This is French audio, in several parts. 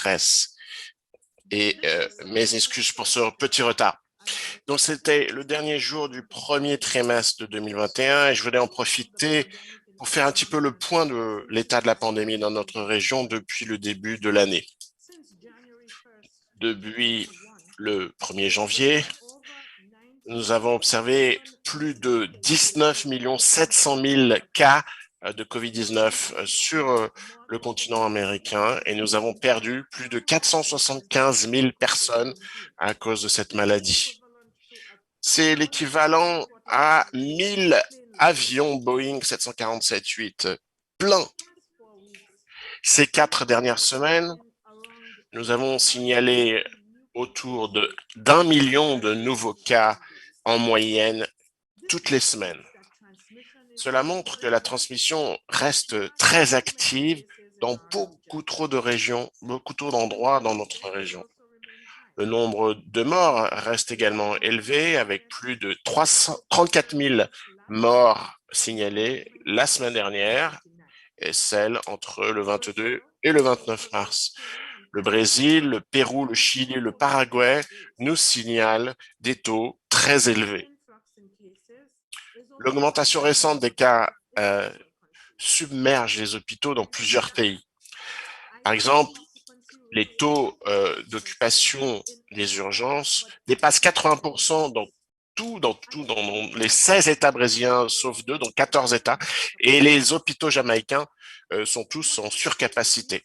presse. Et mes excuses pour ce petit retard. Donc, c'était le dernier jour du premier trimestre de 2021 et je voulais en profiter pour faire un petit peu le point de l'état de la pandémie dans notre région depuis le début de l'année. Depuis le 1er janvier, nous avons observé plus de 19 700 000 cas de COVID-19 sur le continent américain et nous avons perdu plus de 475 000 personnes à cause de cette maladie. C'est l'équivalent à 1000 avions Boeing 747-8 pleins. Ces 4 dernières semaines, nous avons signalé autour d'1 million de nouveaux cas en moyenne toutes les semaines. Cela montre que la transmission reste très active dans beaucoup trop de régions, beaucoup trop d'endroits dans notre région. Le nombre de morts reste également élevé avec plus de 34 000 morts signalés la semaine dernière et celle entre le 22 et le 29 mars. Le Brésil, le Pérou, le Chili, le Paraguay nous signalent des taux très élevés. L'augmentation récente des cas submerge les hôpitaux dans plusieurs pays. Par exemple, les taux d'occupation des urgences dépassent 80% dans les 16 États brésiliens, sauf 2, dans 14 États, et les hôpitaux jamaïcains sont tous en surcapacité.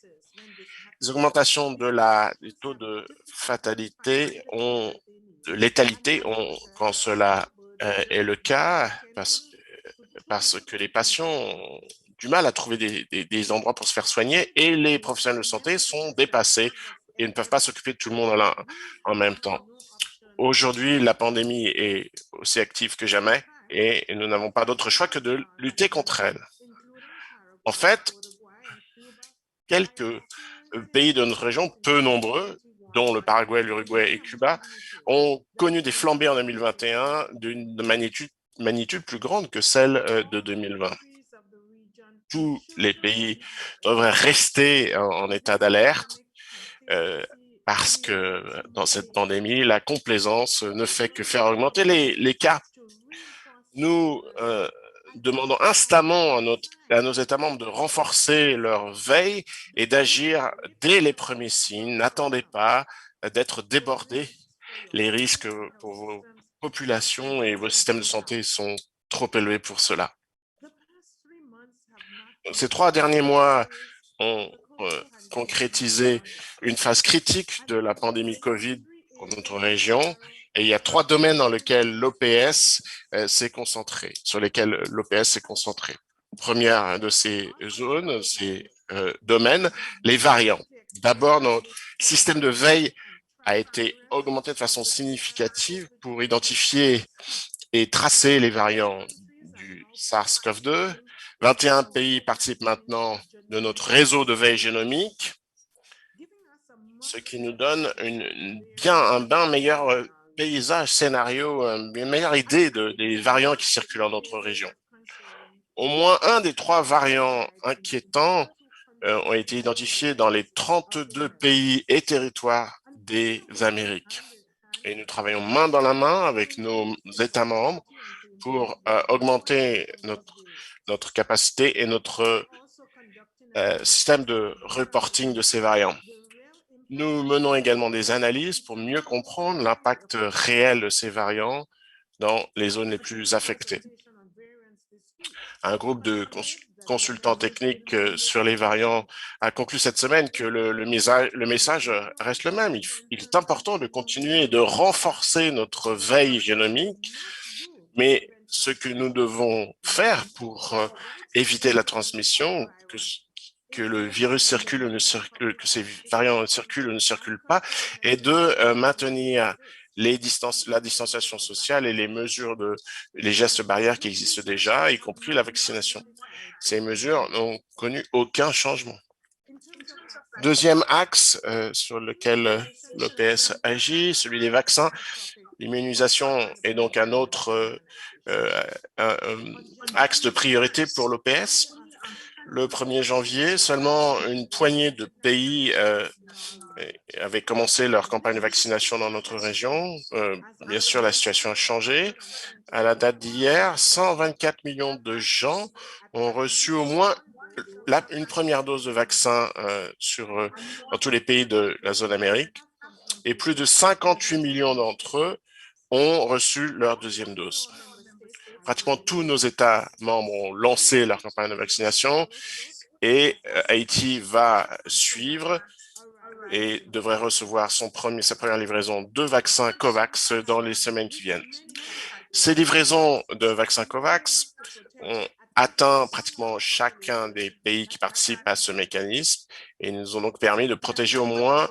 Les augmentations des taux de fatalité de létalité quand cela est le cas, parce que les patients ont du mal à trouver des endroits pour se faire soigner et les professionnels de santé sont dépassés et ne peuvent pas s'occuper de tout le monde en même temps. Aujourd'hui, la pandémie est aussi active que jamais et nous n'avons pas d'autre choix que de lutter contre elle. En fait, quelques pays de notre région, peu nombreux, dont le Paraguay, l'Uruguay et Cuba, ont connu des flambées en 2021 d'une magnitude plus grande que celle de 2020. Tous les pays devraient rester en état d'alerte parce que dans cette pandémie, la complaisance ne fait que faire augmenter les cas. Nous demandons instamment à nos États membres de renforcer leur veille et d'agir dès les premiers signes. N'attendez pas d'être débordés. Les risques pour vos populations et vos systèmes de santé sont trop élevés pour cela. Ces 3 derniers mois ont concrétisé une phase critique de la pandémie COVID pour notre région. Et il y a 3 domaines dans lesquels l'OPS s'est concentré, sur lesquels l'OPS s'est concentré. Première de ces zones, ces domaines, les variants. D'abord, notre système de veille a été augmenté de façon significative pour identifier et tracer les variants du SARS-CoV-2. 21 pays participent maintenant de notre réseau de veille génomique, ce qui nous donne un bien meilleur paysage, scénario, une meilleure idée des variants qui circulent dans notre région. Au moins un des 3 variants inquiétants ont été identifiés dans les 32 pays et territoires des Amériques. Et nous travaillons main dans la main avec nos États membres pour augmenter notre capacité et notre système de reporting de ces variants. Nous menons également des analyses pour mieux comprendre l'impact réel de ces variants dans les zones les plus affectées. Un groupe de consultants techniques sur les variants a conclu cette semaine que le message reste le même. Il est important de continuer et de renforcer notre veille génomique, mais ce que nous devons faire pour éviter la transmission, que le virus circule ou ne circule, que ces variants circulent ou ne circulent pas, est de maintenir la distanciation sociale et les gestes barrières qui existent déjà, y compris la vaccination. Ces mesures n'ont connu aucun changement. Deuxième axe sur lequel l'OPS agit, celui des vaccins. L'immunisation est donc un autre axe de priorité pour l'OPS. Le 1er janvier, seulement une poignée de pays avaient commencé leur campagne de vaccination dans notre région. Bien sûr, la situation a changé. À la date d'hier, 124 millions de gens ont reçu au moins une première dose de vaccin dans tous les pays de la zone Amérique et plus de 58 millions d'entre eux ont reçu leur deuxième dose. Pratiquement tous nos États membres ont lancé leur campagne de vaccination et Haïti va suivre et devrait recevoir sa première livraison de vaccins COVAX dans les semaines qui viennent. Ces livraisons de vaccins COVAX ont atteint pratiquement chacun des pays qui participent à ce mécanisme et nous ont donc permis de protéger au moins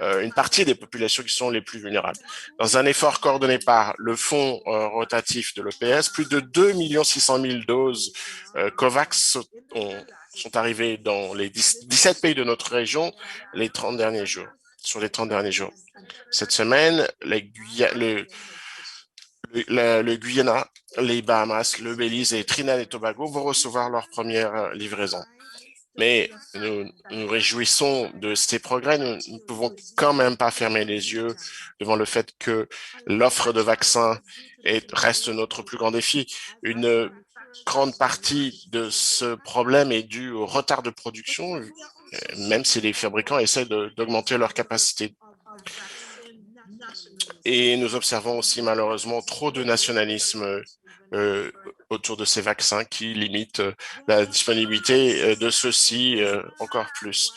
une partie des populations qui sont les plus vulnérables. Dans un effort coordonné par le fonds rotatif de l'OPS, plus de 2 600 000 doses COVAX sont arrivées dans les 17 pays de notre région les 30 derniers jours, sur les 30 derniers jours. Cette semaine, le Guyana, les Bahamas, le Belize et Trinidad et Tobago vont recevoir leur première livraison. Mais nous nous réjouissons de ces progrès. Nous ne pouvons quand même pas fermer les yeux devant le fait que l'offre de vaccins reste notre plus grand défi. Une grande partie de ce problème est due au retard de production, même si les fabricants essaient d'augmenter leur capacité. Et nous observons aussi malheureusement trop de nationalisme autour de ces vaccins qui limitent la disponibilité de ceux-ci encore plus.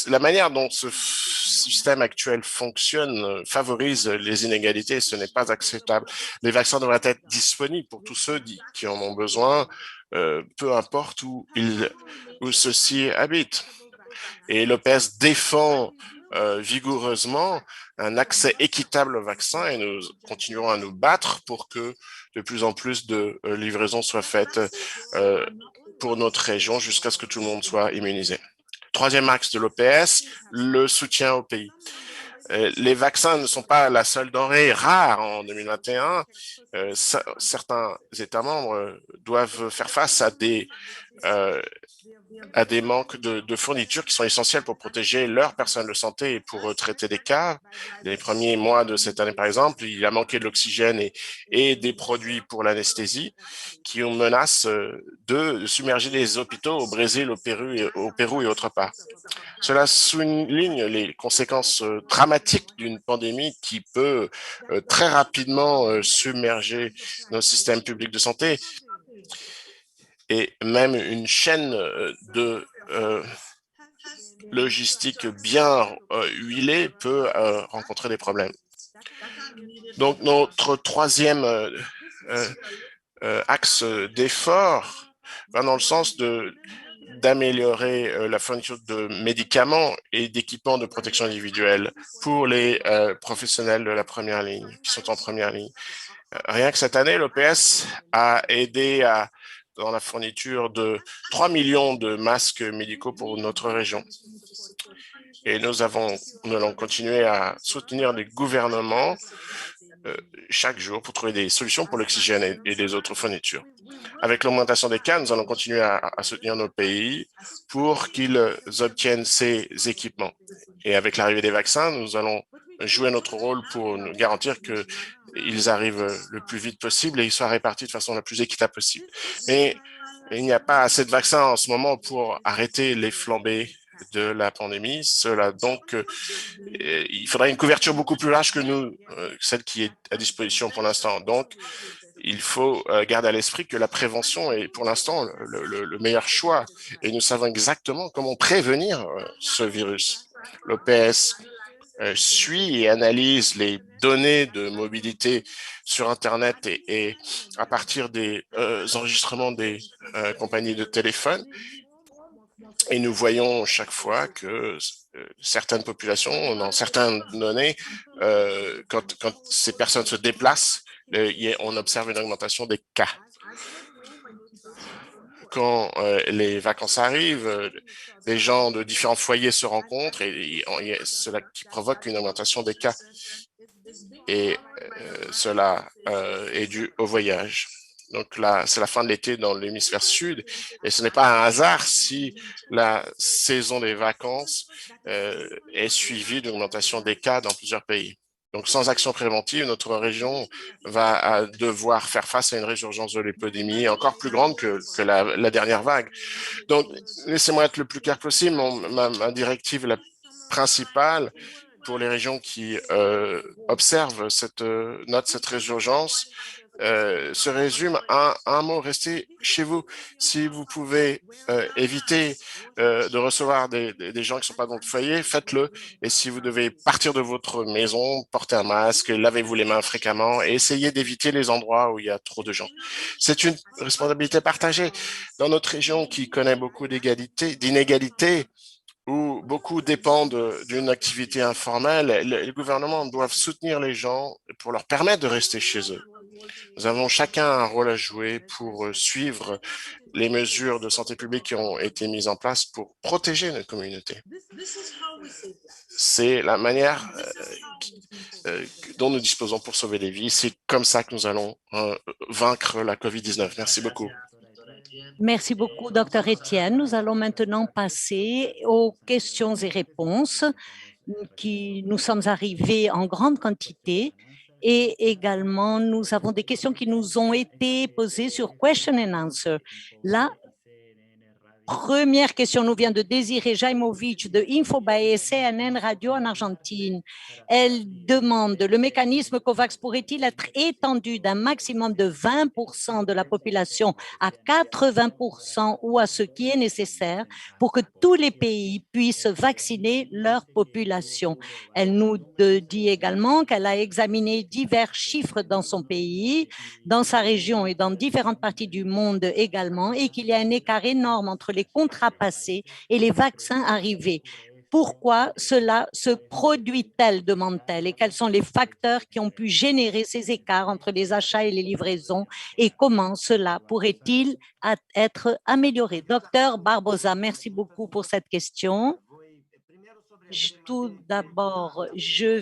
La manière dont ce système actuel fonctionne favorise les inégalités et ce n'est pas acceptable. Les vaccins devraient être disponibles pour tous ceux qui en ont besoin, peu importe où ceux-ci habitent. Et l'OPS défend vigoureusement un accès équitable au vaccin et nous continuerons à nous battre pour que de plus en plus de livraisons soient faites pour notre région jusqu'à ce que tout le monde soit immunisé. Troisième axe de l'OPS, le soutien au pays. Les vaccins ne sont pas la seule denrée rare en 2021. Certains États membres doivent faire face à des manques de fournitures qui sont essentielles pour protéger leur personnel de santé et pour traiter des cas. Les premiers mois de cette année, par exemple, il a manqué de l'oxygène et des produits pour l'anesthésie qui ont menace de submerger les hôpitaux au Brésil, au Pérou et autre part. Cela souligne les conséquences dramatiques d'une pandémie qui peut très rapidement submerger nos systèmes publics de santé et même une chaîne de logistique bien huilée peut rencontrer des problèmes. Donc, notre troisième axe d'effort va dans le sens d'améliorer la fourniture de médicaments et d'équipements de protection individuelle pour les professionnels de la première ligne, qui sont en première ligne. Rien que cette année, l'OPS a aidé dans la fourniture de 3 millions de masques médicaux pour notre région. Et nous allons continuer à soutenir les gouvernements chaque jour pour trouver des solutions pour l'oxygène et les autres fournitures. Avec l'augmentation des cas, nous allons continuer à soutenir nos pays pour qu'ils obtiennent ces équipements. Et avec l'arrivée des vaccins, nous allons jouer notre rôle pour nous garantir qu'ils arrivent le plus vite possible et ils soient répartis de façon la plus équitable possible. Mais il n'y a pas assez de vaccins en ce moment pour arrêter les flambées de la pandémie. Il faudrait une couverture beaucoup plus large que celle qui est à disposition pour l'instant. Donc, il faut garder à l'esprit que la prévention est pour l'instant le meilleur choix et nous savons exactement comment prévenir ce virus. L'OPS suit et analyse les données de mobilité sur Internet et à partir des enregistrements des compagnies de téléphone. Et nous voyons chaque fois que certaines populations, dans certaines données, quand ces personnes se déplacent, on observe une augmentation des cas. Quand les vacances arrivent, les gens de différents foyers se rencontrent et cela qui provoque une augmentation des cas. Et cela est dû au voyage. Donc là, c'est la fin de l'été dans l'hémisphère sud et ce n'est pas un hasard si la saison des vacances est suivie d'une augmentation des cas dans plusieurs pays. Donc, sans action préventive, notre région va devoir faire face à une résurgence de l'épidémie encore plus grande que la dernière vague. Donc, laissez-moi être le plus clair possible. Ma directive la principale pour les régions qui observent notent cette résurgence se résume à un mot, restez chez vous. Si vous pouvez éviter de recevoir des gens qui ne sont pas dans le foyer, faites-le. Et si vous devez partir de votre maison, portez un masque, lavez-vous les mains fréquemment et essayez d'éviter les endroits où il y a trop de gens. C'est une responsabilité partagée. Dans notre région qui connaît beaucoup d'inégalités, où beaucoup dépendent d'une activité informelle, les gouvernements doivent soutenir les gens pour leur permettre de rester chez eux. Nous avons chacun un rôle à jouer pour suivre les mesures de santé publique qui ont été mises en place pour protéger notre communauté. C'est la manière dont nous disposons pour sauver des vies. C'est comme ça que nous allons vaincre la COVID-19. Merci beaucoup. Merci beaucoup, Dr. Etienne. Nous allons maintenant passer aux questions et réponses qui nous sommes arrivés en grande quantité et également nous avons des questions qui nous ont été posées sur Question and Answer. La première question nous vient de Désiré Jaimovic de Infobae CNN Radio en Argentine. Elle demande, le mécanisme COVAX pourrait-il être étendu d'un maximum de 20% de la population à 80% ou à ce qui est nécessaire pour que tous les pays puissent vacciner leur population? Elle nous dit également qu'elle a examiné divers chiffres dans son pays, dans sa région et dans différentes parties du monde également, et qu'il y a un écart énorme entre les contrats passés et les vaccins arrivés. Pourquoi cela se produit-elle, demande-t-elle, et quels sont les facteurs qui ont pu générer ces écarts entre les achats et les livraisons, et comment cela pourrait-il être amélioré? Docteur Barbosa, merci beaucoup pour cette question. Tout d'abord, je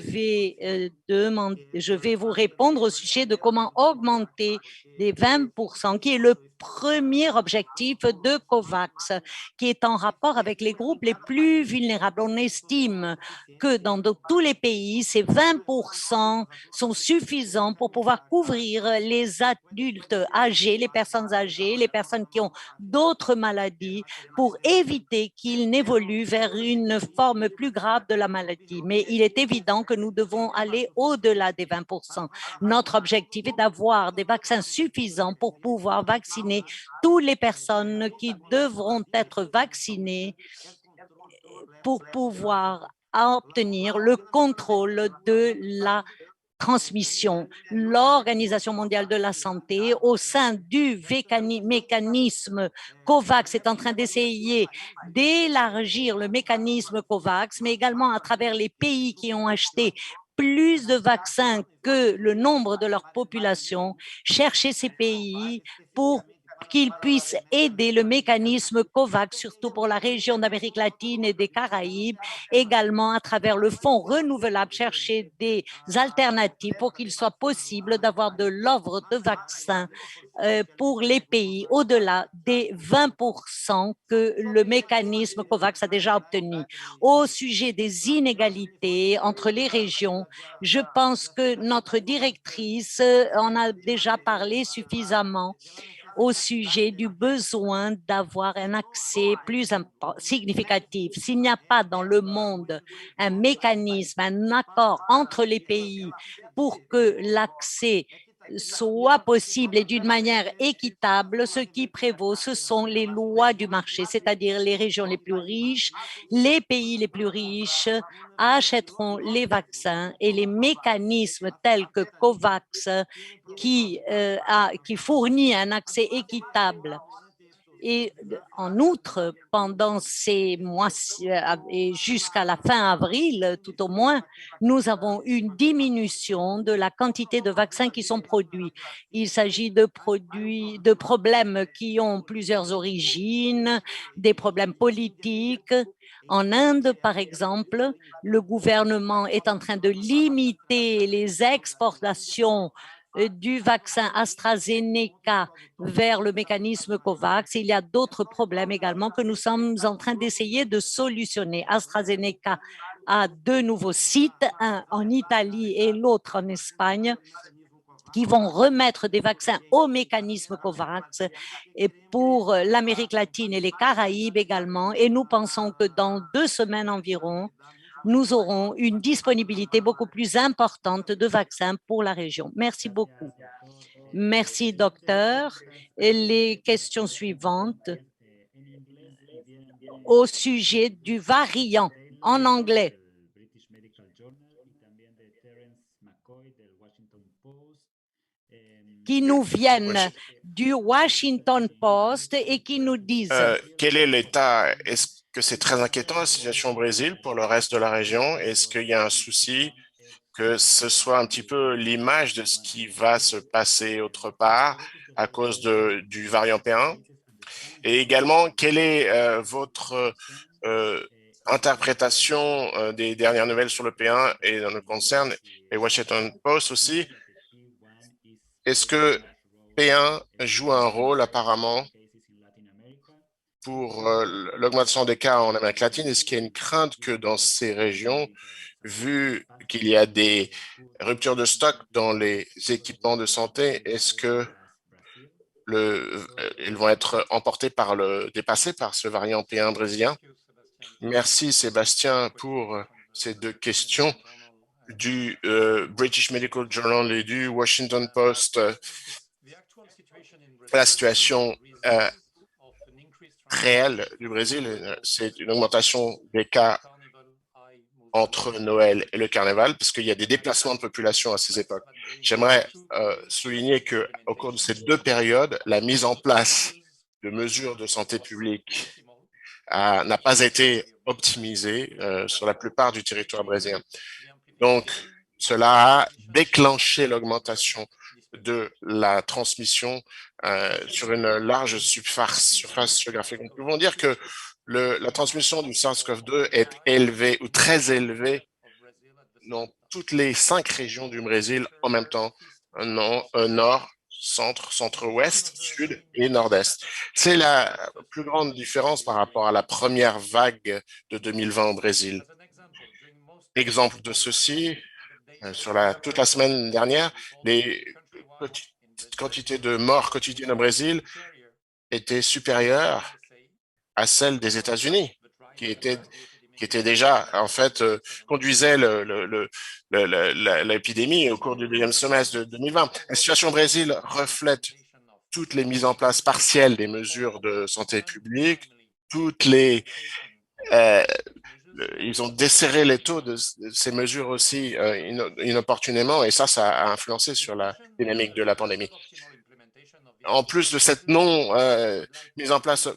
vais vous répondre au sujet de comment augmenter les 20%, qui est le premier objectif de COVAX, qui est en rapport avec les groupes les plus vulnérables. On estime que dans tous les pays, ces 20% sont suffisants pour pouvoir couvrir les adultes âgés, les personnes âgées, les personnes qui ont d'autres maladies, pour éviter qu'ils n'évoluent vers une forme plus grave de la maladie. Mais il est évident que nous devons aller au-delà des 20%. Notre objectif est d'avoir des vaccins suffisants pour pouvoir vacciner toutes les personnes qui devront être vaccinées pour pouvoir obtenir le contrôle de la transmission. L'Organisation mondiale de la santé, au sein du mécanisme COVAX, est en train d'essayer d'élargir le mécanisme COVAX, mais également à travers les pays qui ont acheté plus de vaccins que le nombre de leur population, chercher ces pays pour qu'ils puissent aider le mécanisme COVAX, surtout pour la région d'Amérique latine et des Caraïbes, également à travers le fonds renouvelable, chercher des alternatives pour qu'il soit possible d'avoir de l'offre de vaccins pour les pays au-delà des 20% que le mécanisme COVAX a déjà obtenu. Au sujet des inégalités entre les régions, je pense que notre directrice en a déjà parlé suffisamment au sujet du besoin d'avoir un accès plus significatif. S'il n'y a pas dans le monde un mécanisme, un accord entre les pays pour que l'accès soit possible et d'une manière équitable, ce qui prévaut, ce sont les lois du marché, c'est-à-dire les régions les plus riches, les pays les plus riches achèteront les vaccins et les mécanismes tels que COVAX qui fournit un accès équitable. Et en outre, pendant ces mois et jusqu'à la fin avril, tout au moins, nous avons une diminution de la quantité de vaccins qui sont produits. Il s'agit de problèmes qui ont plusieurs origines, des problèmes politiques. En Inde, par exemple, le gouvernement est en train de limiter les exportations du vaccin AstraZeneca vers le mécanisme COVAX. Il y a d'autres problèmes également que nous sommes en train d'essayer de solutionner. AstraZeneca a 2 nouveaux sites, un en Italie et l'autre en Espagne, qui vont remettre des vaccins au mécanisme COVAX et pour l'Amérique latine et les Caraïbes également. Et nous pensons que dans 2 semaines environ, nous aurons une disponibilité beaucoup plus importante de vaccins pour la région. Merci beaucoup. Merci, docteur. Et les questions suivantes au sujet du variant en anglais qui nous viennent du Washington Post et qui nous disent quel est l'état? Est-ce que c'est très inquiétant la situation au Brésil pour le reste de la région? Est-ce qu'il y a un souci que ce soit un petit peu l'image de ce qui va se passer autre part à cause du variant P1? Et également, quelle est votre interprétation des dernières nouvelles sur le P1 et dans le concerne et Washington Post aussi? Est-ce que P1 joue un rôle apparemment pour l'augmentation des cas en Amérique latine? Est-ce qu'il y a une crainte que dans ces régions, vu qu'il y a des ruptures de stock dans les équipements de santé, est-ce que ils vont être dépassés par ce variant P1 brésilien? Merci Sébastien pour ces 2 questions du British Medical Journal et du Washington Post. La situation réelle du Brésil, c'est une augmentation des cas entre Noël et le carnaval, parce qu'il y a des déplacements de population à ces époques. J'aimerais souligner qu'au cours de ces 2 périodes, la mise en place de mesures de santé publique n'a pas été optimisée sur la plupart du territoire brésilien. Donc, cela a déclenché l'augmentation de la transmission sur une large surface géographique. Nous pouvons dire que la transmission du SARS-CoV-2 est élevée ou très élevée dans toutes les 5 régions du Brésil en même temps, nord, centre, centre-ouest, sud et nord-est. C'est la plus grande différence par rapport à la première vague de 2020 au Brésil. Exemple de ceci, sur toute la semaine dernière, les quantités de morts quotidiennes au Brésil étaient supérieures à celles des États-Unis, qui étaient déjà, en fait, conduisaient l'épidémie au cours du 2e semestre de 2020. La situation au Brésil reflète toutes les mises en place partielles des mesures de santé publique, ils ont desserré les taux de ces mesures aussi inopportunément, et ça a influencé sur la dynamique de la pandémie. En plus de cette mise en place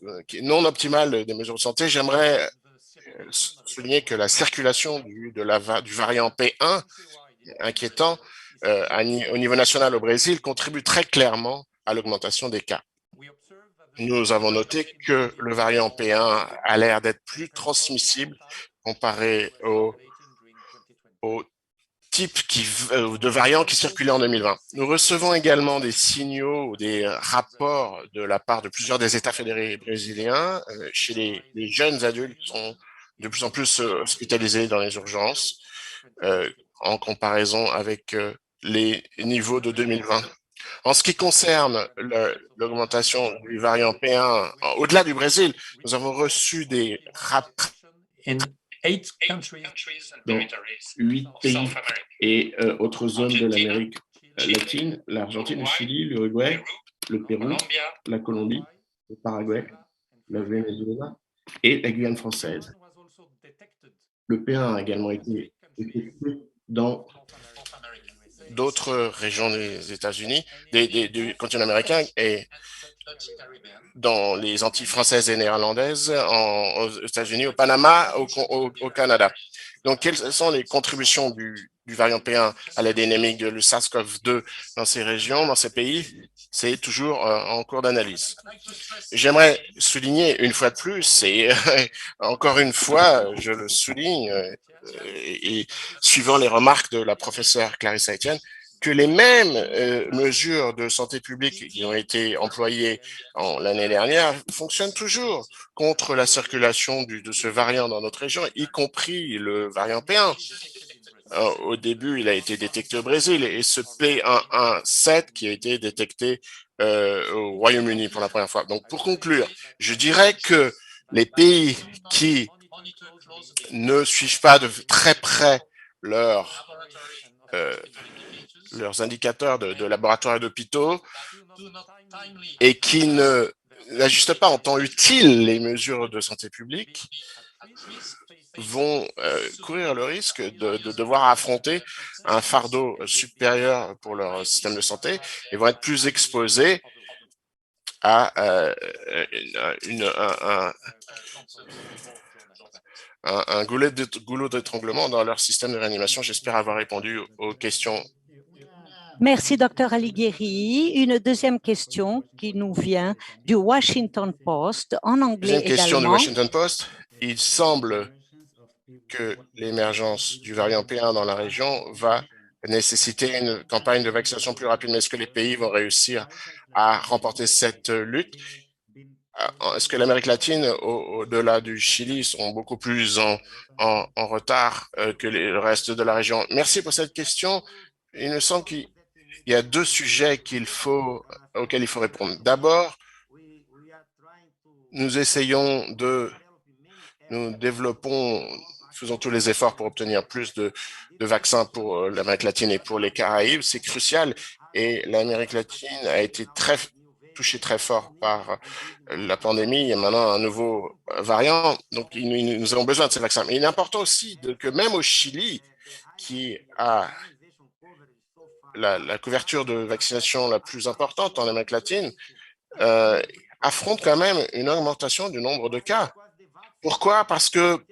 non optimale des mesures de santé, j'aimerais souligner que la circulation du variant P1 inquiétant au niveau national au Brésil contribue très clairement à l'augmentation des cas. Nous avons noté que le variant P1 a l'air d'être plus transmissible comparé au type de variants qui circulaient en 2020. Nous recevons également des signaux ou des rapports de la part de plusieurs des États fédérés brésiliens chez les jeunes adultes qui sont de plus en plus hospitalisés dans les urgences en comparaison avec les niveaux de 2020. En ce qui concerne l'augmentation du variant P1 au-delà du Brésil, nous avons reçu des rapports dans 8 pays et autres zones de l'Amérique latine, l'Argentine, le Chili, l'Uruguay, le Pérou, la Colombie, le Paraguay, le Venezuela et la Guyane française. Le P1 a également été détecté dans d'autres régions des États-Unis, du continent américain et dans les Antilles françaises et néerlandaises, aux États-Unis, au Panama, au Canada. Donc, quelles sont les contributions du variant P1 à la dynamique de le SARS-CoV-2 dans ces régions, dans ces pays? C'est toujours en cours d'analyse. J'aimerais souligner une fois de plus, et encore une fois, je le souligne, et suivant les remarques de la professeure Clarissa Etienne, que les mêmes mesures de santé publique qui ont été employées l'année dernière fonctionnent toujours contre la circulation de ce variant dans notre région, y compris le variant P1. Au début, il a été détecté au Brésil et ce P117 qui a été détecté au Royaume-Uni pour la première fois. Donc, pour conclure, je dirais que les pays qui ne suivent pas de très près leurs indicateurs de laboratoires et d'hôpitaux et qui n'ajustent pas en temps utile les mesures de santé publique vont courir le risque de devoir affronter un fardeau supérieur pour leur système de santé et vont être plus exposés à un goulot d'étranglement dans leur système de réanimation. J'espère avoir répondu aux questions. Merci, Dr Alighieri. Une deuxième question qui nous vient du Washington Post, en anglais Deuxième question du également. Washington Post. Il semble que l'émergence du variant P1 dans la région va nécessiter une campagne de vaccination plus rapide. Mais est-ce que les pays vont réussir à remporter cette lutte? Est-ce que l'Amérique latine, au-delà du Chili, sont beaucoup plus en retard que le reste de la région? Merci pour cette question. Il me semble qu'il y a deux sujets auxquels il faut répondre. D'abord, nous faisons tous les efforts pour obtenir plus de vaccins pour l'Amérique latine et pour les Caraïbes. C'est crucial et l'Amérique latine a été touchée très fort par la pandémie. Il y a maintenant un nouveau variant, donc nous avons besoin de ces vaccins. Mais il est important aussi que même au Chili, qui a la couverture de vaccination la plus importante en Amérique latine, affronte quand même une augmentation du nombre de cas. Pourquoi? Parce que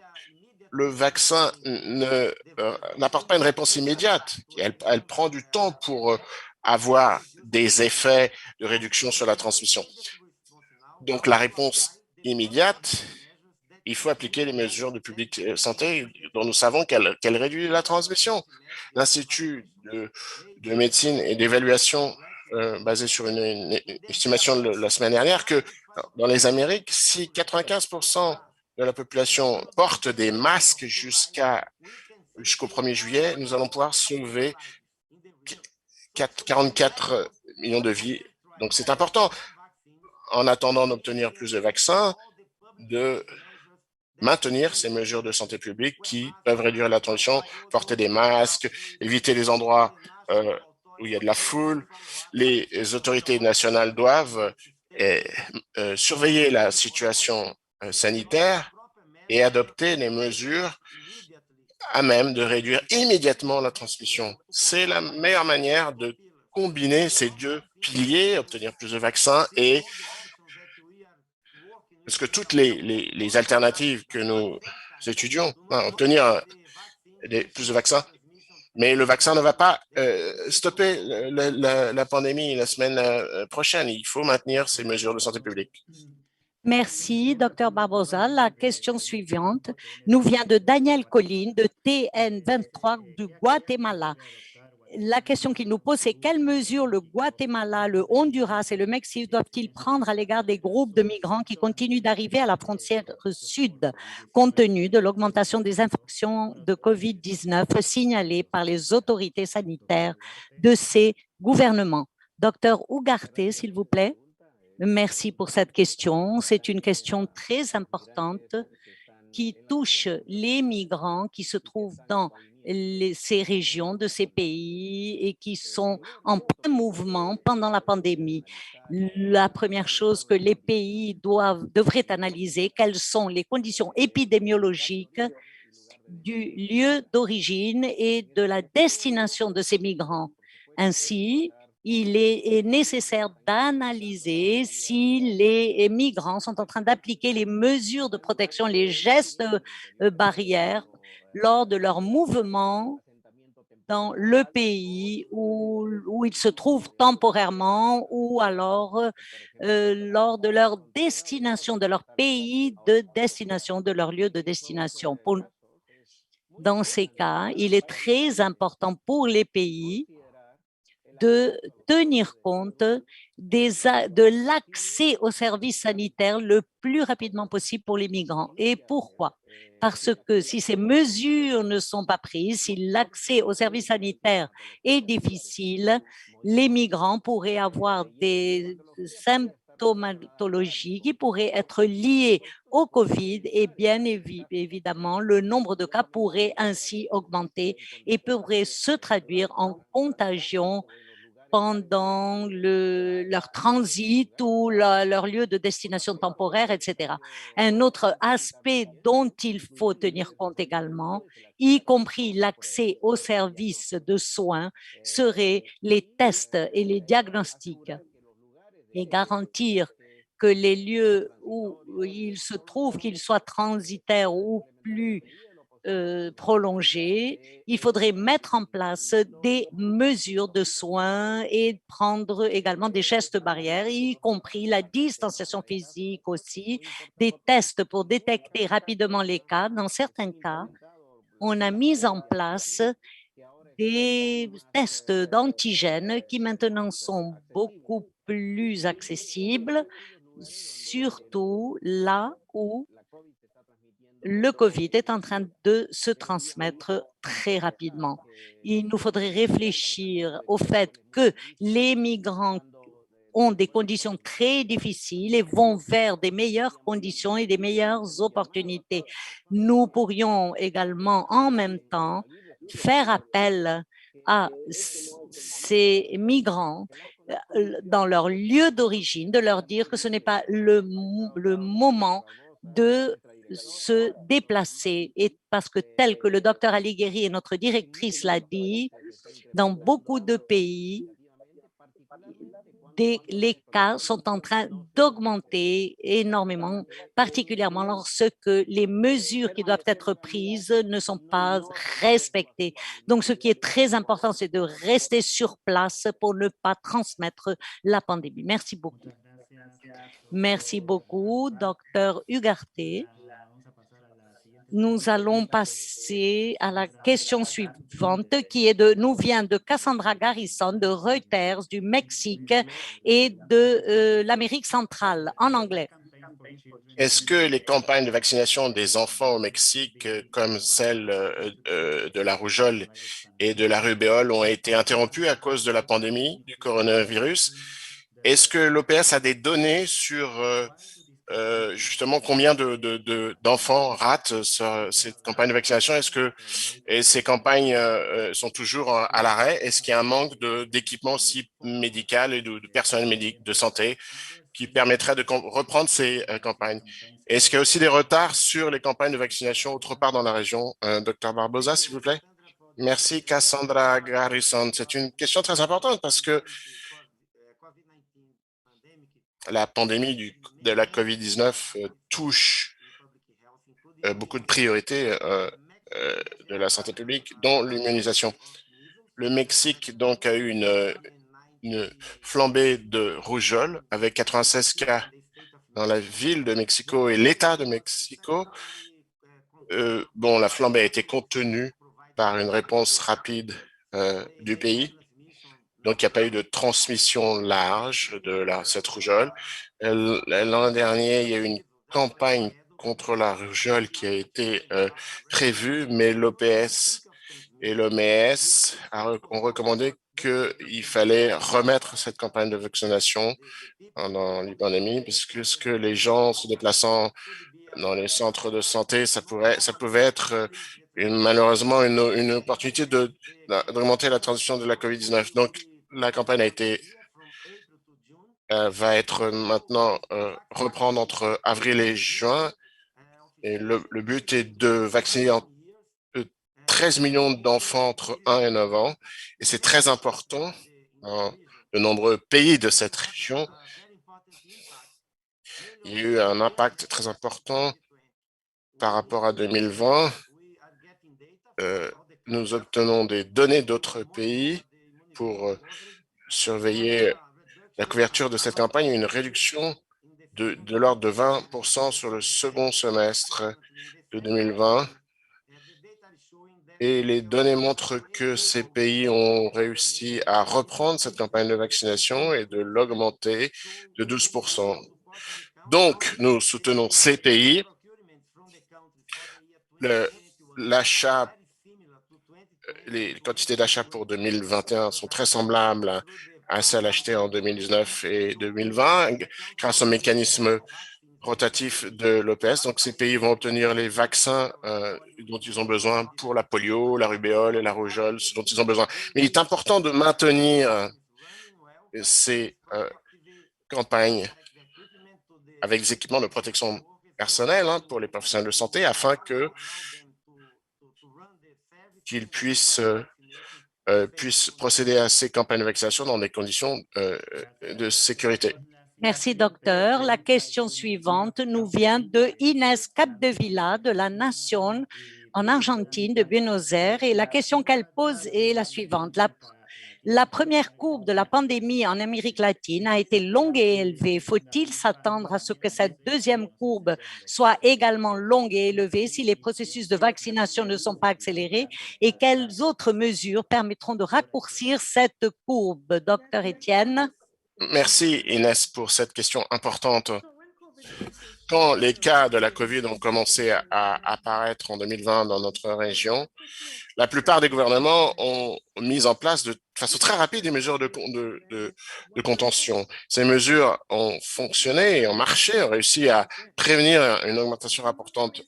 le vaccin n'apporte pas une réponse immédiate. Elle prend du temps pour avoir des effets de réduction sur la transmission. Donc, la réponse immédiate, il faut appliquer les mesures de public santé dont nous savons qu'elles réduisent la transmission. L'Institut de médecine et d'évaluation basé sur une estimation de la semaine dernière que dans les Amériques, si 95% de la population porte des masques jusqu'au 1er juillet, nous allons pouvoir sauver 44 millions de vies. Donc, c'est important, en attendant d'obtenir plus de vaccins, de maintenir ces mesures de santé publique qui peuvent réduire la transmission, porter des masques, éviter les endroits où il y a de la foule. Les autorités nationales doivent surveiller la situation sanitaire et adopter les mesures à même de réduire immédiatement la transmission. C'est la meilleure manière de combiner ces deux piliers, obtenir plus de vaccins et parce que toutes les alternatives que nous étudions, obtenir plus de vaccins, mais le vaccin ne va pas stopper la pandémie la semaine prochaine. Il faut maintenir ces mesures de santé publique. Merci, Dr Barbosa. La question suivante nous vient de Daniel Colline de TN23 du Guatemala. La question qu'il nous pose, c'est quelles mesures le Guatemala, le Honduras et le Mexique doivent-ils prendre à l'égard des groupes de migrants qui continuent d'arriver à la frontière sud, compte tenu de l'augmentation des infections de COVID-19 signalées par les autorités sanitaires de ces gouvernements? Docteur Ugarte, s'il vous plaît. Merci pour cette question. C'est une question très importante qui touche les migrants qui se trouvent dans ces régions de ces pays et qui sont en plein mouvement pendant la pandémie. La première chose que les pays devraient analyser, quelles sont les conditions épidémiologiques du lieu d'origine et de la destination de ces migrants. Ainsi, il est nécessaire d'analyser si les migrants sont en train d'appliquer les mesures de protection, les gestes barrières lors de leur mouvement dans le pays où ils se trouvent temporairement ou alors lors de leur destination, de leur pays de destination, de leur lieu de destination. Dans ces cas, il est très important pour les pays de tenir compte de l'accès aux services sanitaires le plus rapidement possible pour les migrants. Et pourquoi? Parce que si ces mesures ne sont pas prises, si l'accès aux services sanitaires est difficile, les migrants pourraient avoir des symptomatologie qui pourrait être liée au Covid et bien évidemment, le nombre de cas pourrait ainsi augmenter et pourrait se traduire en contagion pendant leur transit ou leur lieu de destination temporaire, etc. Un autre aspect dont il faut tenir compte également, y compris l'accès aux services de soins, seraient les tests et les diagnostics et garantir que les lieux où ils se trouvent, qu'ils soient transitaires ou plus prolongés, il faudrait mettre en place des mesures de soins et prendre également des gestes barrières, y compris la distanciation physique aussi, des tests pour détecter rapidement les cas. Dans certains cas, on a mis en place des tests d'antigènes qui maintenant sont beaucoup plus accessibles, surtout là où le Covid est en train de se transmettre très rapidement. Il nous faudrait réfléchir au fait que les migrants ont des conditions très difficiles et vont vers des meilleures conditions et des meilleures opportunités. Nous pourrions également en même temps faire appel à ces migrants dans leur lieu d'origine, de leur dire que ce n'est pas le moment de se déplacer. Et parce que tel que le docteur Alighieri et notre directrice l'a dit, dans beaucoup de pays, les cas sont en train d'augmenter énormément, particulièrement lorsque les mesures qui doivent être prises ne sont pas respectées. Donc, ce qui est très important, c'est de rester sur place pour ne pas transmettre la pandémie. Merci beaucoup. Merci beaucoup, docteur Ugarte. Nous allons passer à la question suivante qui nous vient de Cassandra Garrison de Reuters du Mexique et de l'Amérique centrale en anglais. Est-ce que les campagnes de vaccination des enfants au Mexique, comme celle de la rougeole et de la rubéole, ont été interrompues à cause de la pandémie du coronavirus? Est-ce que l'OPS a des données sur justement combien d'enfants ratent cette campagne de vaccination? Est-ce que ces campagnes sont toujours à l'arrêt? Est-ce qu'il y a un manque d'équipement aussi médical et de personnel de santé qui permettrait de reprendre ces campagnes? Est-ce qu'il y a aussi des retards sur les campagnes de vaccination autre part dans la région? Docteur Barbosa, s'il vous plaît. Merci, Cassandra Garrison. C'est une question très importante parce que la pandémie de la COVID-19 touche beaucoup de priorités de la santé publique, dont l'immunisation. Le Mexique donc a eu une flambée de rougeole avec 96 cas dans la ville de Mexico et l'État de Mexico. Bon, la flambée a été contenue par une réponse rapide du pays. Donc, il n'y a pas eu de transmission large de cette rougeole. L'an dernier, il y a eu une campagne contre la rougeole qui a été prévue, mais l'OPS et l'OMS ont recommandé qu'il fallait remettre cette campagne de vaccination pendant l'épidémie, parce que les gens se déplaçant dans les centres de santé, ça pouvait être malheureusement une opportunité d'augmenter la transition de la COVID-19. Donc, la campagne va être maintenant reprendre entre avril et juin. Et le but est de vacciner 13 millions d'enfants entre 1 et 9 ans. Et c'est très important dans de nombreux pays de cette région. Il y a eu un impact très important par rapport à 2020. Nous obtenons des données d'autres pays pour surveiller la couverture de cette campagne, une réduction de l'ordre de 20% sur le second semestre de 2020. Et les données montrent que ces pays ont réussi à reprendre cette campagne de vaccination et de l'augmenter de 12%. Donc, nous soutenons ces pays. L'achat, les quantités d'achat pour 2021 sont très semblables à celles achetées en 2019 et 2020 grâce au mécanisme rotatif de l'OPS. Donc, ces pays vont obtenir les vaccins dont ils ont besoin pour la polio, la rubéole et la rougeole, ce dont ils ont besoin. Mais il est important de maintenir ces campagnes avec des équipements de protection personnelle pour les professionnels de santé afin qu'ils puissent procéder à ces campagnes de vaccination dans des conditions de sécurité. Merci, docteur. La question suivante nous vient de Inès Capdevila de la Nation en Argentine, de Buenos Aires. Et la question qu'elle pose est la suivante. La première courbe de la pandémie en Amérique latine a été longue et élevée. Faut-il s'attendre à ce que cette deuxième courbe soit également longue et élevée si les processus de vaccination ne sont pas accélérés? Et quelles autres mesures permettront de raccourcir cette courbe? Docteur Etienne. Merci Inès pour cette question importante. Quand les cas de la COVID ont commencé à apparaître en 2020 dans notre région, la plupart des gouvernements ont mis en place de façon très rapide des mesures de contention. Ces mesures ont fonctionné et ont marché, ont réussi à prévenir une augmentation importante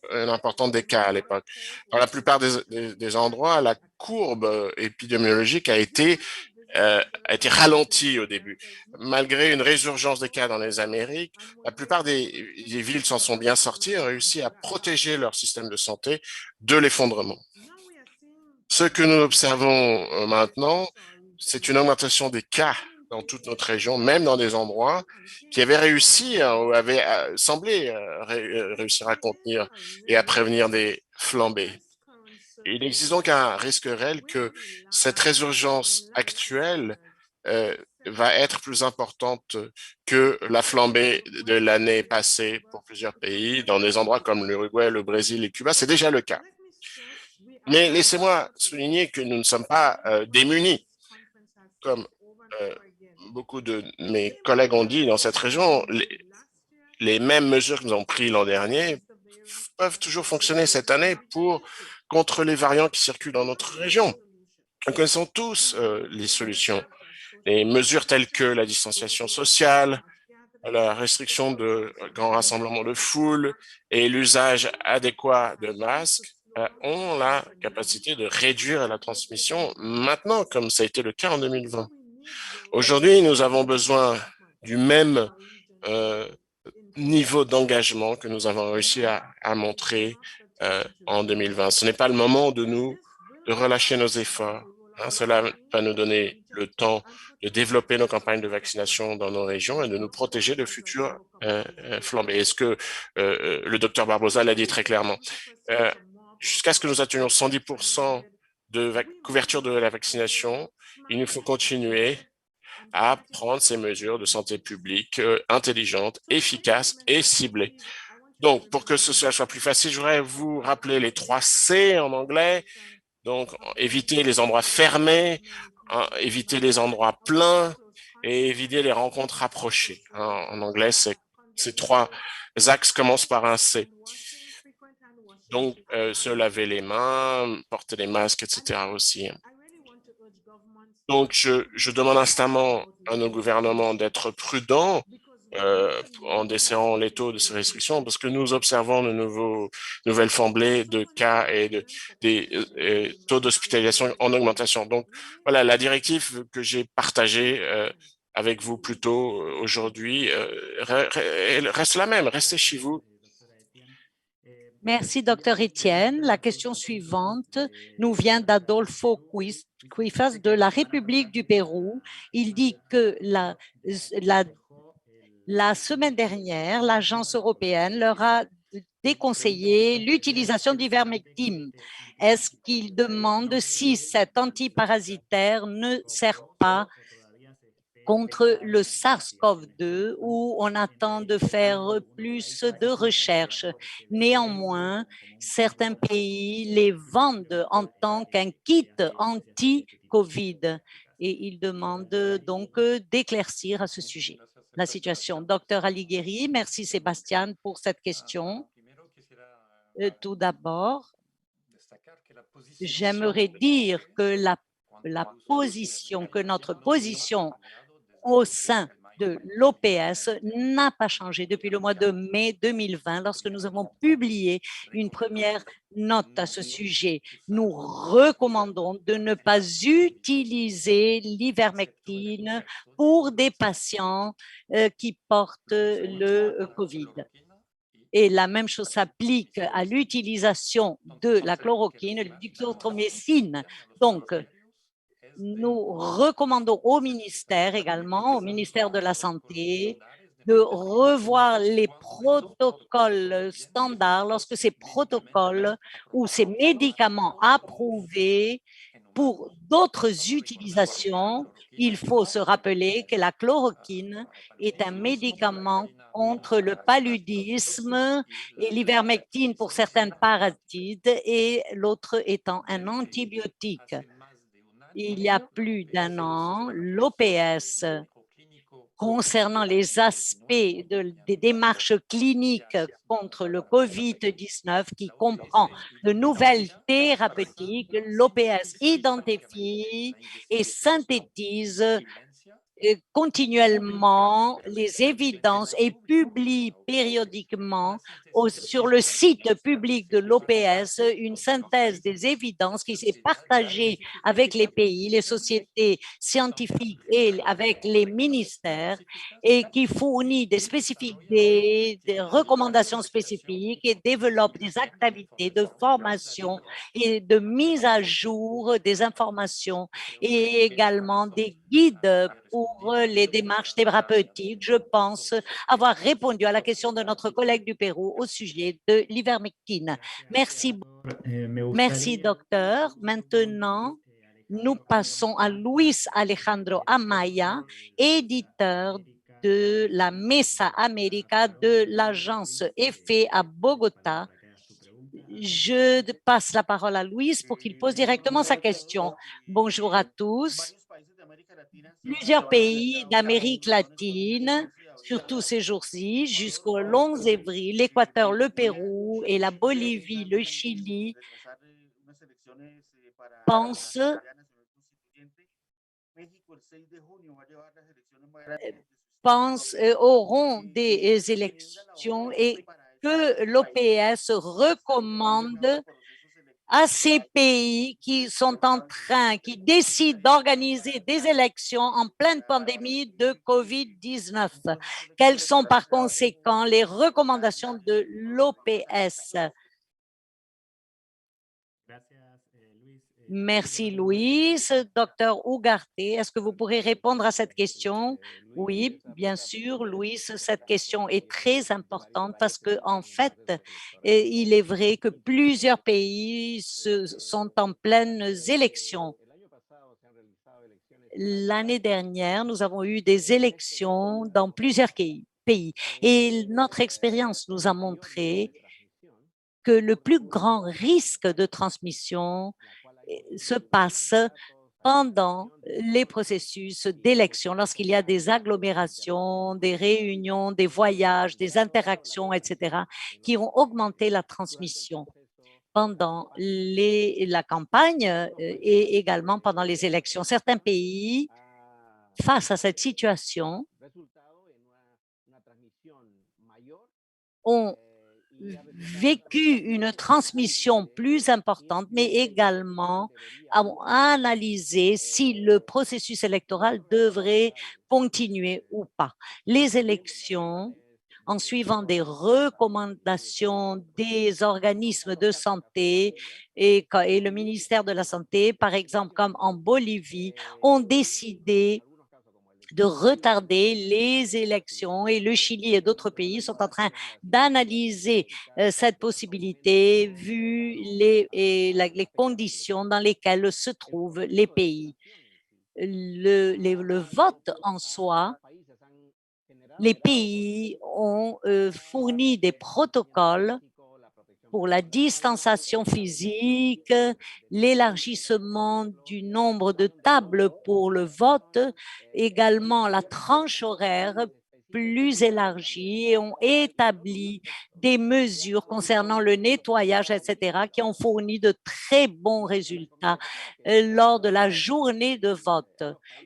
des cas à l'époque. Dans la plupart des endroits, la courbe épidémiologique a été ralenti au début. Malgré une résurgence des cas dans les Amériques, la plupart des villes s'en sont bien sorties et ont réussi à protéger leur système de santé de l'effondrement. Ce que nous observons maintenant, c'est une augmentation des cas dans toute notre région, même dans des endroits qui avaient réussi ou avaient semblé réussir à contenir et à prévenir des flambées. Il existe donc un risque réel que cette résurgence actuelle va être plus importante que la flambée de l'année passée pour plusieurs pays. Dans des endroits comme l'Uruguay, le Brésil et Cuba, c'est déjà le cas. Mais laissez-moi souligner que nous ne sommes pas démunis. Comme beaucoup de mes collègues ont dit dans cette région, les mêmes mesures que nous avons prises l'an dernier peuvent toujours fonctionner cette année contre les variants qui circulent dans notre région. Nous connaissons tous les solutions, les mesures telles que la distanciation sociale, la restriction de grands rassemblements de foule et l'usage adéquat de masques ont la capacité de réduire la transmission maintenant, comme ça a été le cas en 2020. Aujourd'hui, nous avons besoin du même niveau d'engagement que nous avons réussi à montrer en 2020. Ce n'est pas le moment de relâcher nos efforts. Cela va nous donner le temps de développer nos campagnes de vaccination dans nos régions et de nous protéger de futures flambées. Est-ce que le docteur Barbosa l'a dit très clairement? Jusqu'à ce que nous atteignions 110% de couverture de la vaccination, il nous faut continuer à prendre ces mesures de santé publique intelligentes, efficaces et ciblées. Donc, pour que ce soit plus facile, je voudrais vous rappeler les 3 C en anglais. Donc, éviter les endroits fermés, éviter les endroits pleins et éviter les rencontres rapprochées. En anglais, ces 3 axes commencent par un C. Donc, se laver les mains, porter les masques, etc. aussi. Donc, je demande instamment à nos gouvernements d'être prudents en desserrant les taux de ces restrictions parce que nous observons de nouvelles flambées de cas et des taux d'hospitalisation en augmentation. Donc, voilà, la directive que j'ai partagée avec vous plus tôt aujourd'hui reste la même. Restez chez vous. Merci, docteur Etienne. La question suivante nous vient d'Adolfo Cuifas de la République du Pérou. Il dit que la semaine dernière, l'agence européenne leur a déconseillé l'utilisation d'ivermectine. Est-ce qu'il demande si cet antiparasitaire ne sert pas contre le SARS-CoV-2 où on attend de faire plus de recherches. Néanmoins, certains pays les vendent en tant qu'un kit anti-COVID et ils demandent donc d'éclaircir à ce sujet la situation. Docteur Alighieri, merci Sébastien pour cette question. Tout d'abord, j'aimerais dire que notre position au sein de l'OPS n'a pas changé depuis le mois de mai 2020 lorsque nous avons publié une première note à ce sujet. Nous recommandons de ne pas utiliser l'ivermectine pour des patients qui portent le COVID. Et la même chose s'applique à l'utilisation de la chloroquine, du diclofenac. Donc, nous recommandons au ministère également, au ministère de la Santé, de revoir les protocoles standards lorsque ces protocoles ou ces médicaments approuvés pour d'autres utilisations. Il faut se rappeler que la chloroquine est un médicament contre le paludisme et l'ivermectine pour certaines parasites et l'autre étant un antibiotique. Il y a plus d'un an, l'OPS, concernant les aspects des démarches cliniques contre le COVID-19 qui comprend de nouvelles thérapeutiques, l'OPS identifie et synthétise continuellement les évidences et publie périodiquement sur le site public de l'OPS une synthèse des évidences qui s'est partagée avec les pays, les sociétés scientifiques et avec les ministères et qui fournit des recommandations spécifiques et développe des activités de formation et de mise à jour des informations et également des guides pour les démarches thérapeutiques. Je pense avoir répondu à la question de notre collègue du Pérou au sujet de l'ivermectine. Merci. Merci, docteur. Maintenant, nous passons à Luis Alejandro Amaya, éditeur de la Mesa América de l'agence EFE à Bogota. Je passe la parole à Luis pour qu'il pose directement sa question. Bonjour à tous. Plusieurs pays d'Amérique latine, surtout ces jours-ci, jusqu'au 11 avril, l'Équateur, le Pérou et la Bolivie, le Chili auront des élections et que l'OPS recommande à ces pays qui décident d'organiser des élections en pleine pandémie de COVID-19. Quelles sont par conséquent les recommandations de l'OPS? Merci, Louis. Docteur Ugarte, est-ce que vous pourrez répondre à cette question? Oui, bien sûr, Louis, cette question est très importante parce que, en fait, il est vrai que plusieurs pays sont en pleines élections. L'année dernière, nous avons eu des élections dans plusieurs pays et notre expérience nous a montré que le plus grand risque de transmission se passe pendant les processus d'élection, lorsqu'il y a des agglomérations, des réunions, des voyages, des interactions, etc., qui ont augmenté la transmission pendant la campagne et également pendant les élections. Certains pays, face à cette situation, ont vécu une transmission plus importante, mais également avons analysé si le processus électoral devrait continuer ou pas. Les élections, en suivant des recommandations des organismes de santé et le ministère de la Santé, par exemple comme en Bolivie, ont décidé de retarder les élections et le Chili et d'autres pays sont en train d'analyser cette possibilité vu les conditions dans lesquelles se trouvent les pays. le vote en soi, les pays ont fourni des protocoles pour la distanciation physique, l'élargissement du nombre de tables pour le vote, également la tranche horaire plus élargie et ont établi des mesures concernant le nettoyage, etc., qui ont fourni de très bons résultats lors de la journée de vote.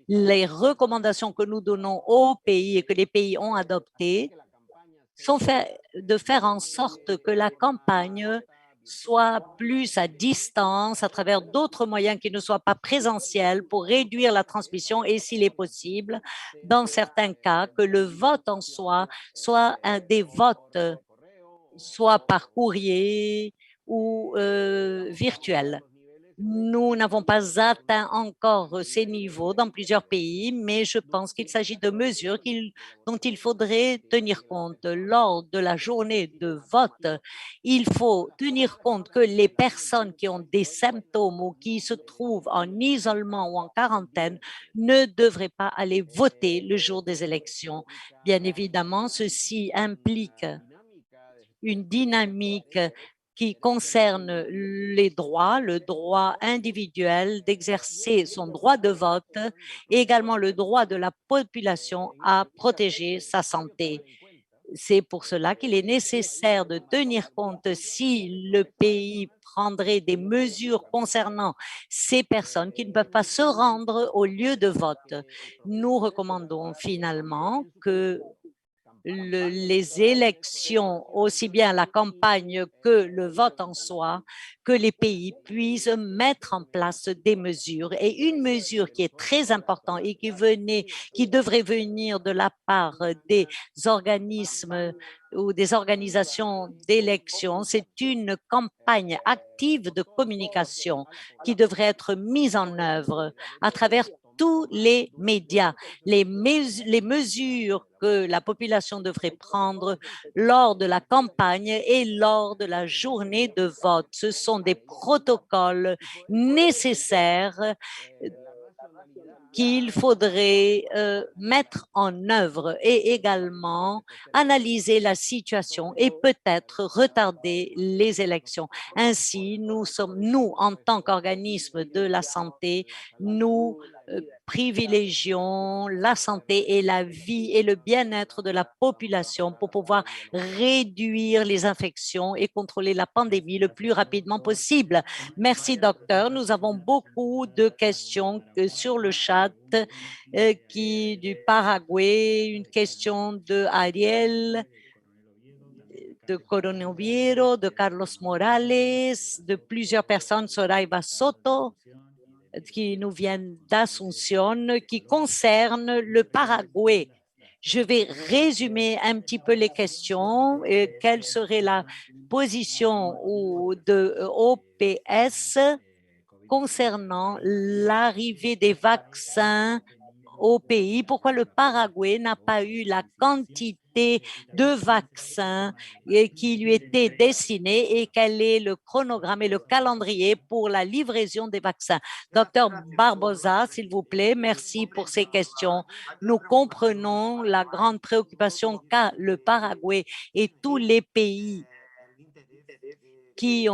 Les recommandations que nous donnons aux pays et que les pays ont adoptées sont de faire en sorte que la campagne soit plus à distance à travers d'autres moyens qui ne soient pas présentiels pour réduire la transmission et, s'il est possible, dans certains cas, que le vote en soi soit des votes soit par courrier ou virtuel. Nous n'avons pas atteint encore ces niveaux dans plusieurs pays, mais je pense qu'il s'agit de mesures dont il faudrait tenir compte. Lors de la journée de vote, il faut tenir compte que les personnes qui ont des symptômes ou qui se trouvent en isolement ou en quarantaine ne devraient pas aller voter le jour des élections. Bien évidemment, ceci implique une dynamique qui concerne les droits, le droit individuel d'exercer son droit de vote et également le droit de la population à protéger sa santé. C'est pour cela qu'il est nécessaire de tenir compte si le pays prendrait des mesures concernant ces personnes qui ne peuvent pas se rendre au lieu de vote. Nous recommandons finalement que les élections, aussi bien la campagne que le vote en soi, que les pays puissent mettre en place des mesures. Et une mesure qui est très importante et qui devrait venir de la part des organismes ou des organisations d'élections, c'est une campagne active de communication qui devrait être mise en œuvre à travers tous les médias, les mesures que la population devrait prendre lors de la campagne et lors de la journée de vote. Ce sont des protocoles nécessaires qu'il faudrait mettre en œuvre et également analyser la situation et peut-être retarder les élections. Ainsi, nous, en tant qu'organisme de la santé, nous privilégions la santé et la vie et le bien-être de la population pour pouvoir réduire les infections et contrôler la pandémie le plus rapidement possible. Merci, docteur. Nous avons beaucoup de questions sur le chat du Paraguay, une question de Ariel, de Coronavirus, de Carlos Morales, de plusieurs personnes, Soraya Soto, qui nous viennent d'Asunción, qui concernent le Paraguay. Je vais résumer un petit peu les questions. Quelle serait la position de OPS concernant l'arrivée des vaccins au pays? Pourquoi le Paraguay n'a pas eu la quantité de vaccins qui lui étaient destinés et quel est le chronogramme et le calendrier pour la livraison des vaccins? Docteur Barbosa, s'il vous plaît, merci pour ces questions. Nous comprenons la grande préoccupation qu'a le Paraguay et tous les pays qui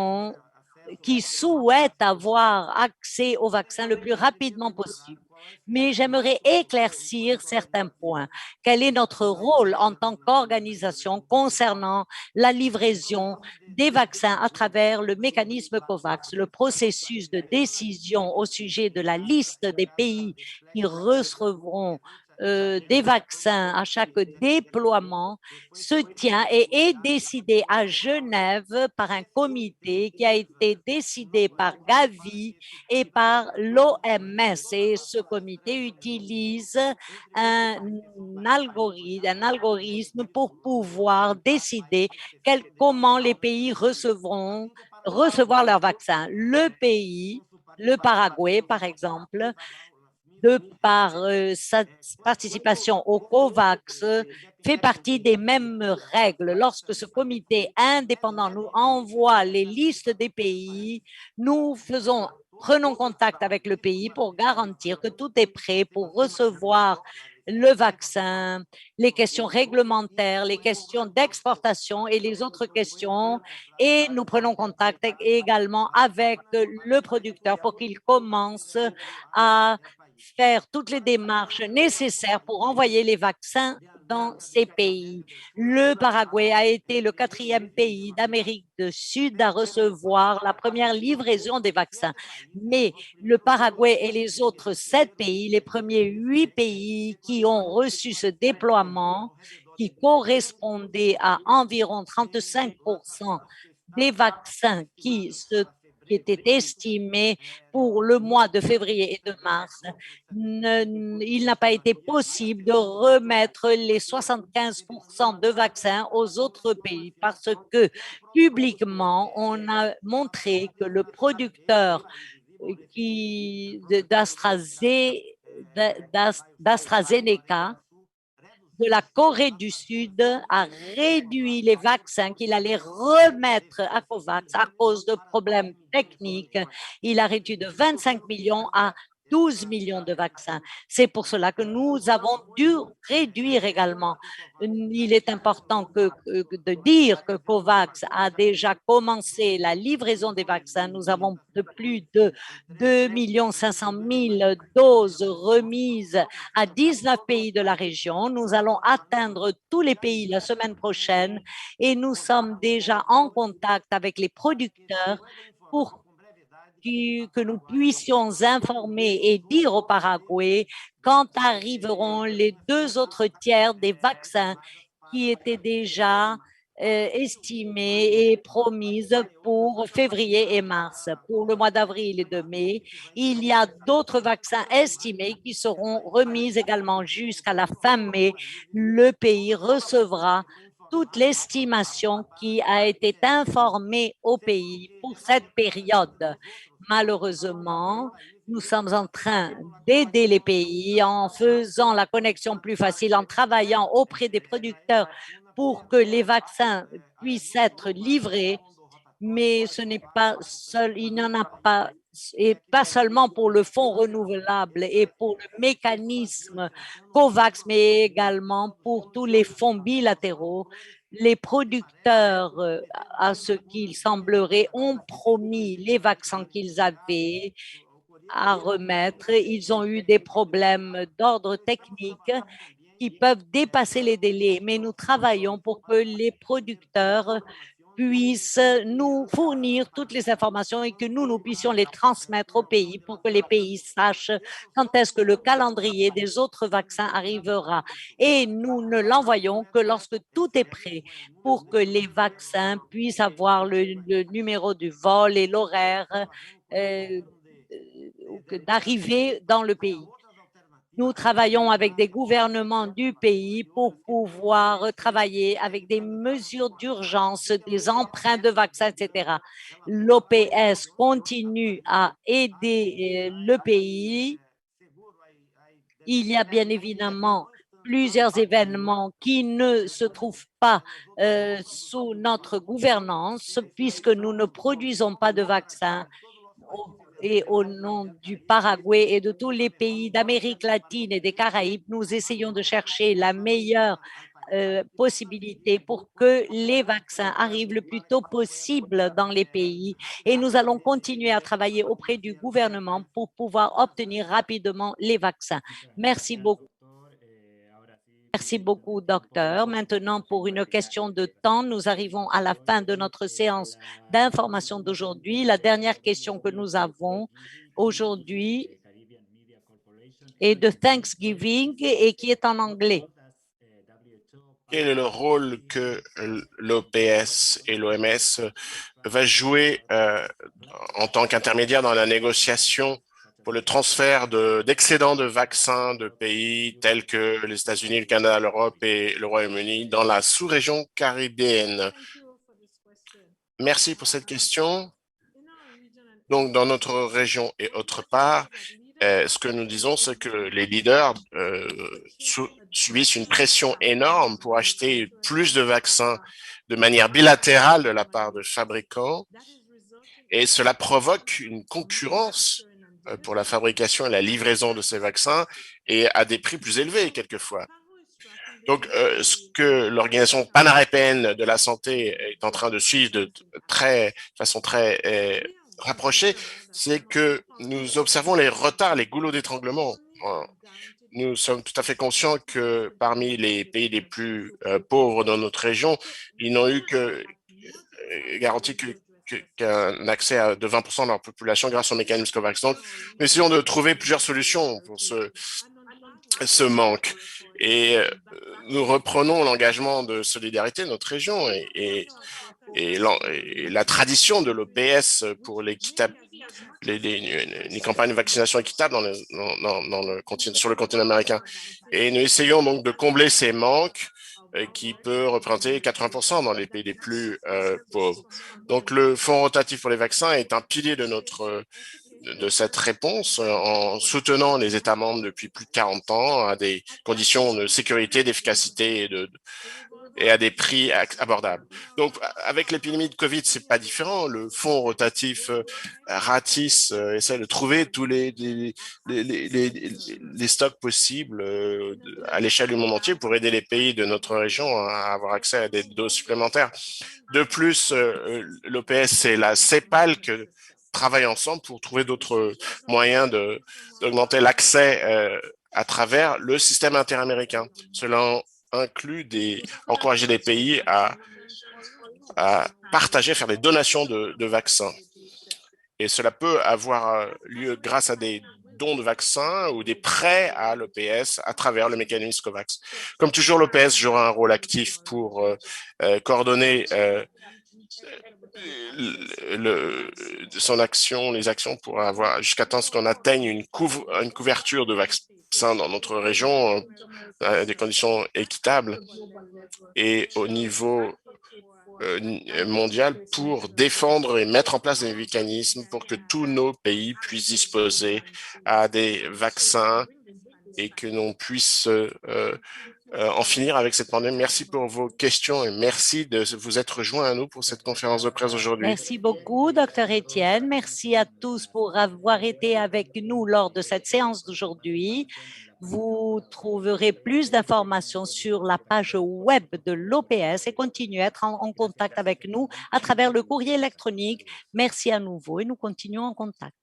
souhaitent avoir accès au vaccin le plus rapidement possible. Mais j'aimerais éclaircir certains points. Quel est notre rôle en tant qu'organisation concernant la livraison des vaccins à travers le mécanisme COVAX? Le processus de décision au sujet de la liste des pays qui recevront des vaccins à chaque déploiement se tient et est décidé à Genève par un comité qui a été décidé par Gavi et par l'OMS. Et ce comité utilise un algorithme pour pouvoir décider comment les pays recevoir leurs vaccins. Le Paraguay, par exemple, de par sa participation au COVAX, fait partie des mêmes règles. Lorsque ce comité indépendant nous envoie les listes des pays, nous faisons prenons contact avec le pays pour garantir que tout est prêt pour recevoir le vaccin, les questions réglementaires, les questions d'exportation et les autres questions. Et nous prenons contact également avec le producteur pour qu'il commence à faire toutes les démarches nécessaires pour envoyer les vaccins dans ces pays. Le Paraguay a été le 4e pays d'Amérique du Sud à recevoir la première livraison des vaccins. Mais le Paraguay et les autres 7 pays, les premiers 8 pays qui ont reçu ce déploiement, qui correspondait à environ 35% des vaccins qui étaient estimés pour le mois de février et de mars, il n'a pas été possible de remettre les 75% de vaccins aux autres pays parce que publiquement, on a montré que le producteur d'AstraZeneca de la Corée du Sud a réduit les vaccins qu'il allait remettre à COVAX à cause de problèmes techniques. Il a réduit de 25 millions à 12 millions de vaccins. C'est pour cela que nous avons dû réduire également. Il est important de dire que COVAX a déjà commencé la livraison des vaccins. Nous avons de plus de 2 500 000 doses remises à 19 pays de la région. Nous allons atteindre tous les pays la semaine prochaine et nous sommes déjà en contact avec les producteurs pour que nous puissions informer et dire au Paraguay quand arriveront les 2 autres tiers des vaccins qui étaient déjà estimées et promises pour février et mars. Pour le mois d'avril et de mai, il y a d'autres vaccins estimés qui seront remis également jusqu'à la fin mai. Le pays recevra toute l'estimation qui a été informée au pays pour cette période. Malheureusement, nous sommes en train d'aider les pays en faisant la connexion plus facile, en travaillant auprès des producteurs pour que les vaccins puissent être livrés, mais ce n'est pas seul, il n'y en a pas, et pas seulement pour le fonds renouvelable et pour le mécanisme COVAX, mais également pour tous les fonds bilatéraux. Les producteurs, à ce qu'il semblerait, ont promis les vaccins qu'ils avaient à remettre. Ils ont eu des problèmes d'ordre technique qui peuvent dépasser les délais, mais nous travaillons pour que les producteurs puissent nous fournir toutes les informations et que nous puissions les transmettre au pays pour que les pays sachent quand est-ce que le calendrier des autres vaccins arrivera. Et nous ne l'envoyons que lorsque tout est prêt pour que les vaccins puissent avoir le numéro du vol et l'horaire d'arrivée dans le pays. Nous travaillons avec des gouvernements du pays pour pouvoir travailler avec des mesures d'urgence, des emprunts de vaccins, etc. L'OPS continue à aider le pays. Il y a bien évidemment plusieurs événements qui ne se trouvent pas sous notre gouvernance puisque nous ne produisons pas de vaccins et au nom du Paraguay et de tous les pays d'Amérique latine et des Caraïbes, nous essayons de chercher la meilleure possibilité pour que les vaccins arrivent le plus tôt possible dans les pays et nous allons continuer à travailler auprès du gouvernement pour pouvoir obtenir rapidement les vaccins. Merci beaucoup. Merci beaucoup, docteur. Maintenant, pour une question de temps, nous arrivons à la fin de notre séance d'information d'aujourd'hui. La dernière question que nous avons aujourd'hui est de Thanksgiving et qui est en anglais. Quel est le rôle que l'OPS et l'OMS va jouer en tant qu'intermédiaire dans la négociation pour le transfert d'excédents de vaccins de pays tels que les États-Unis, le Canada, l'Europe et le Royaume-Uni dans la sous-région caribéenne? Merci pour cette question. Donc, dans notre région et autre part, ce que nous disons, c'est que les leaders subissent une pression énorme pour acheter plus de vaccins de manière bilatérale de la part de fabricants. Et cela provoque une concurrence pour la fabrication et la livraison de ces vaccins et à des prix plus élevés quelquefois. Donc, ce que l'Organisation paneuropéenne de la santé est en train de suivre de façon très rapprochée, c'est que nous observons les retards, les goulots d'étranglement. Nous sommes tout à fait conscients que parmi les pays les plus pauvres dans notre région, ils n'ont eu que garanti qu'un accès de 20% de leur population grâce au mécanisme COVAX. Donc, nous essayons de trouver plusieurs solutions pour ce manque. Et nous reprenons l'engagement de solidarité de notre région et la tradition de l'OPS pour les campagnes de vaccination équitables sur le continent américain. Et nous essayons donc de combler ces manques qui peut représenter 80% dans les pays les plus pauvres. Donc, le fonds rotatif pour les vaccins est un pilier de cette réponse en soutenant les États membres depuis plus de 40 ans à des conditions de sécurité, d'efficacité et à des prix abordables. Donc, avec l'épidémie de Covid, c'est pas différent. Le fonds rotatif RATIS essaie de trouver tous les stocks possibles à l'échelle du monde entier pour aider les pays de notre région à avoir accès à des doses supplémentaires. De plus, l'OPS et la CEPAL travaillent ensemble pour trouver d'autres moyens d'augmenter l'accès à travers le système interaméricain. Cela inclut encourager les pays à partager, faire des donations de vaccins. Et cela peut avoir lieu grâce à des dons de vaccins ou des prêts à l'OPS à travers le mécanisme COVAX. Comme toujours, l'OPS jouera un rôle actif pour coordonner les actions pour avoir jusqu'à temps qu'on atteigne une couverture de vaccins dans notre région à des conditions équitables et au niveau mondial pour défendre et mettre en place des mécanismes pour que tous nos pays puissent disposer à des vaccins et que l'on puisse en finir avec cette pandémie. Merci pour vos questions et merci de vous être joints à nous pour cette conférence de presse aujourd'hui. Merci beaucoup, Dr. Etienne. Merci à tous pour avoir été avec nous lors de cette séance d'aujourd'hui. Vous trouverez plus d'informations sur la page web de l'OPS et continuez à être en contact avec nous à travers le courrier électronique. Merci à nouveau et nous continuons en contact.